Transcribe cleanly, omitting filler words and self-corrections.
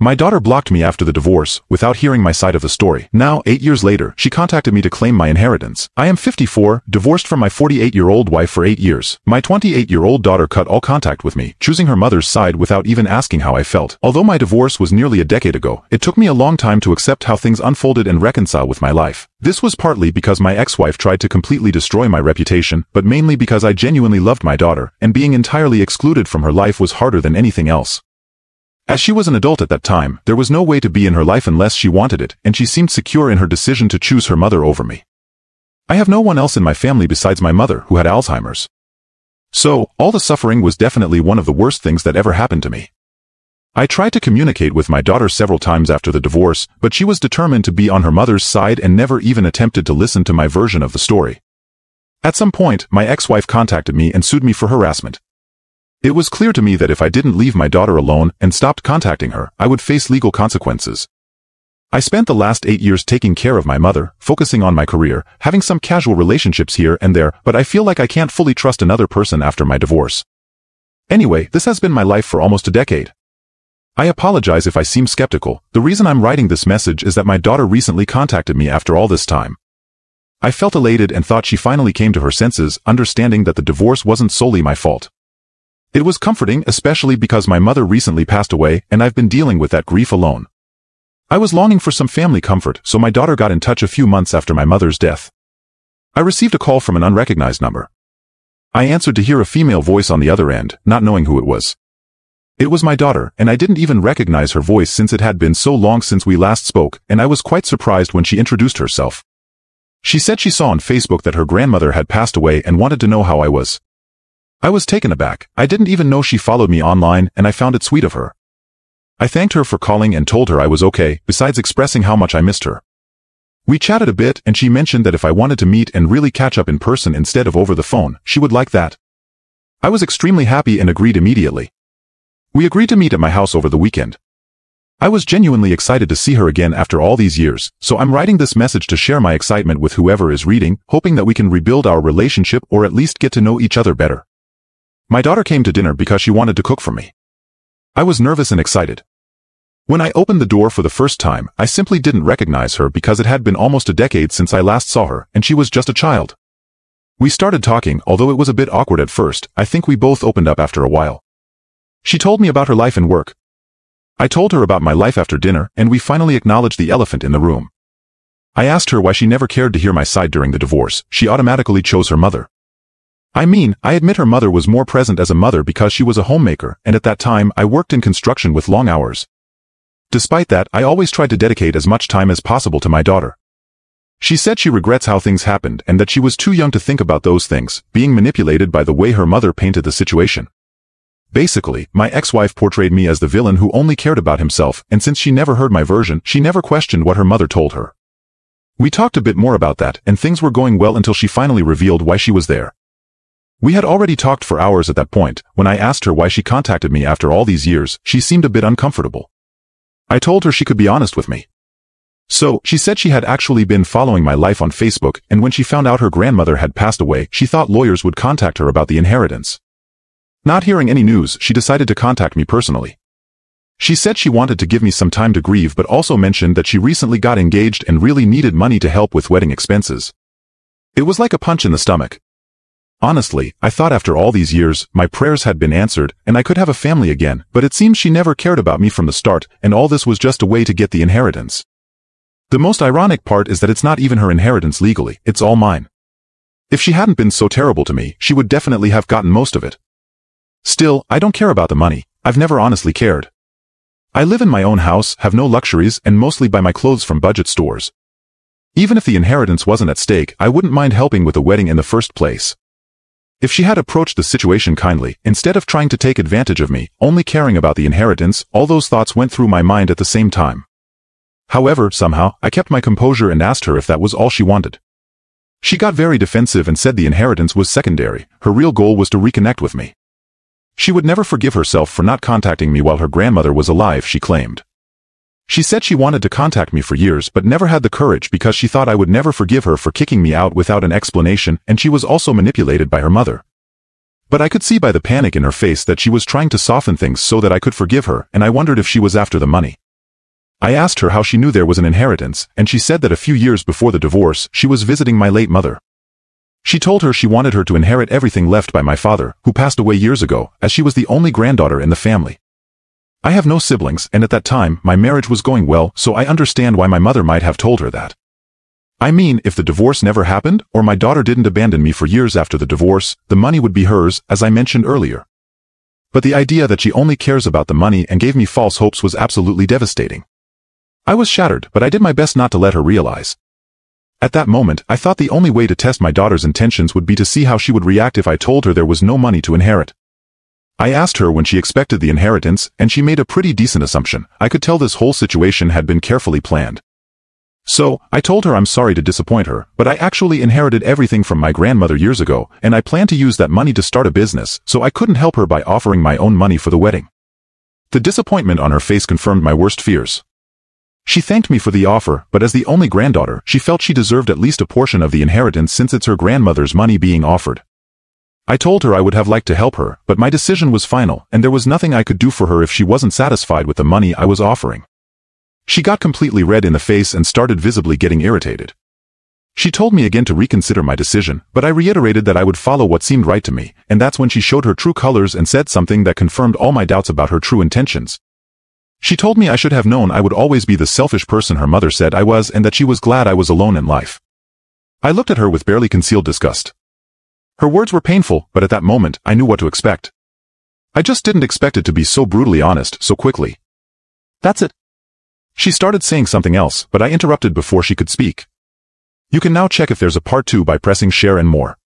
My daughter blocked me after the divorce, without hearing my side of the story. Now, 8 years later, she contacted me to claim my inheritance. I am 54, divorced from my 48-year-old wife for 8 years. My 28-year-old daughter cut all contact with me, choosing her mother's side without even asking how I felt. Although my divorce was nearly a decade ago, it took me a long time to accept how things unfolded and reconcile with my life. This was partly because my ex-wife tried to completely destroy my reputation, but mainly because I genuinely loved my daughter, and being entirely excluded from her life was harder than anything else. As she was an adult at that time, there was no way to be in her life unless she wanted it, and she seemed secure in her decision to choose her mother over me. I have no one else in my family besides my mother, who had Alzheimer's. So, all the suffering was definitely one of the worst things that ever happened to me. I tried to communicate with my daughter several times after the divorce, but she was determined to be on her mother's side and never even attempted to listen to my version of the story. At some point, my ex-wife contacted me and sued me for harassment. It was clear to me that if I didn't leave my daughter alone and stopped contacting her, I would face legal consequences. I spent the last 8 years taking care of my mother, focusing on my career, having some casual relationships here and there, but I feel like I can't fully trust another person after my divorce. Anyway, this has been my life for almost a decade. I apologize if I seem skeptical. The reason I'm writing this message is that my daughter recently contacted me after all this time. I felt elated and thought she finally came to her senses, understanding that the divorce wasn't solely my fault. It was comforting, especially because my mother recently passed away and I've been dealing with that grief alone. I was longing for some family comfort, so my daughter got in touch a few months after my mother's death. I received a call from an unrecognized number. I answered to hear a female voice on the other end, not knowing who it was. It was my daughter, and I didn't even recognize her voice since it had been so long since we last spoke, and I was quite surprised when she introduced herself. She said she saw on Facebook that her grandmother had passed away and wanted to know how I was. I was taken aback. I didn't even know she followed me online, and I found it sweet of her. I thanked her for calling and told her I was okay, besides expressing how much I missed her. We chatted a bit, and she mentioned that if I wanted to meet and really catch up in person instead of over the phone, she would like that. I was extremely happy and agreed immediately. We agreed to meet at my house over the weekend. I was genuinely excited to see her again after all these years, so I'm writing this message to share my excitement with whoever is reading, hoping that we can rebuild our relationship or at least get to know each other better. My daughter came to dinner because she wanted to cook for me. I was nervous and excited. When I opened the door for the first time, I simply didn't recognize her because it had been almost a decade since I last saw her, and she was just a child. We started talking, although it was a bit awkward at first. I think we both opened up after a while. She told me about her life and work. I told her about my life after dinner, and we finally acknowledged the elephant in the room. I asked her why she never cared to hear my side during the divorce. She automatically chose her mother. I admit her mother was more present as a mother because she was a homemaker, and at that time I worked in construction with long hours. Despite that, I always tried to dedicate as much time as possible to my daughter. She said she regrets how things happened and that she was too young to think about those things, being manipulated by the way her mother painted the situation. Basically, my ex-wife portrayed me as the villain who only cared about himself, and since she never heard my version, she never questioned what her mother told her. We talked a bit more about that, and things were going well until she finally revealed why she was there. We had already talked for hours at that point. When I asked her why she contacted me after all these years, she seemed a bit uncomfortable. I told her she could be honest with me. So, she said she had actually been following my life on Facebook, and when she found out her grandmother had passed away, she thought lawyers would contact her about the inheritance. Not hearing any news, she decided to contact me personally. She said she wanted to give me some time to grieve, but also mentioned that she recently got engaged and really needed money to help with wedding expenses. It was like a punch in the stomach. Honestly, I thought after all these years, my prayers had been answered, and I could have a family again, but it seems she never cared about me from the start, and all this was just a way to get the inheritance. The most ironic part is that it's not even her inheritance legally, it's all mine. If she hadn't been so terrible to me, she would definitely have gotten most of it. Still, I don't care about the money. I've never honestly cared. I live in my own house, have no luxuries, and mostly buy my clothes from budget stores. Even if the inheritance wasn't at stake, I wouldn't mind helping with the wedding in the first place. If she had approached the situation kindly, instead of trying to take advantage of me, only caring about the inheritance, all those thoughts went through my mind at the same time. However, somehow, I kept my composure and asked her if that was all she wanted. She got very defensive and said the inheritance was secondary. Her real goal was to reconnect with me. She would never forgive herself for not contacting me while her grandmother was alive, she claimed. She said she wanted to contact me for years but never had the courage because she thought I would never forgive her for kicking me out without an explanation, and she was also manipulated by her mother. But I could see by the panic in her face that she was trying to soften things so that I could forgive her, and I wondered if she was after the money. I asked her how she knew there was an inheritance, and she said that a few years before the divorce, she was visiting my late mother. She told her she wanted her to inherit everything left by my father, who passed away years ago, as she was the only granddaughter in the family. I have no siblings, and at that time, my marriage was going well, so I understand why my mother might have told her that. I mean, if the divorce never happened, or my daughter didn't abandon me for years after the divorce, the money would be hers, as I mentioned earlier. But the idea that she only cares about the money and gave me false hopes was absolutely devastating. I was shattered, but I did my best not to let her realize. At that moment, I thought the only way to test my daughter's intentions would be to see how she would react if I told her there was no money to inherit. I asked her when she expected the inheritance, and she made a pretty decent assumption. I could tell this whole situation had been carefully planned. So, I told her I'm sorry to disappoint her, but I actually inherited everything from my grandmother years ago, and I plan to use that money to start a business, so I couldn't help her by offering my own money for the wedding. The disappointment on her face confirmed my worst fears. She thanked me for the offer, but as the only granddaughter, she felt she deserved at least a portion of the inheritance since it's her grandmother's money being offered. I told her I would have liked to help her, but my decision was final, and there was nothing I could do for her if she wasn't satisfied with the money I was offering. She got completely red in the face and started visibly getting irritated. She told me again to reconsider my decision, but I reiterated that I would follow what seemed right to me, and that's when she showed her true colors and said something that confirmed all my doubts about her true intentions. She told me I should have known I would always be the selfish person her mother said I was and that she was glad I was alone in life. I looked at her with barely concealed disgust. Her words were painful, but at that moment, I knew what to expect. I just didn't expect it to be so brutally honest so quickly. That's it. She started saying something else, but I interrupted before she could speak. You can now check if there's a part 2 by pressing share and more.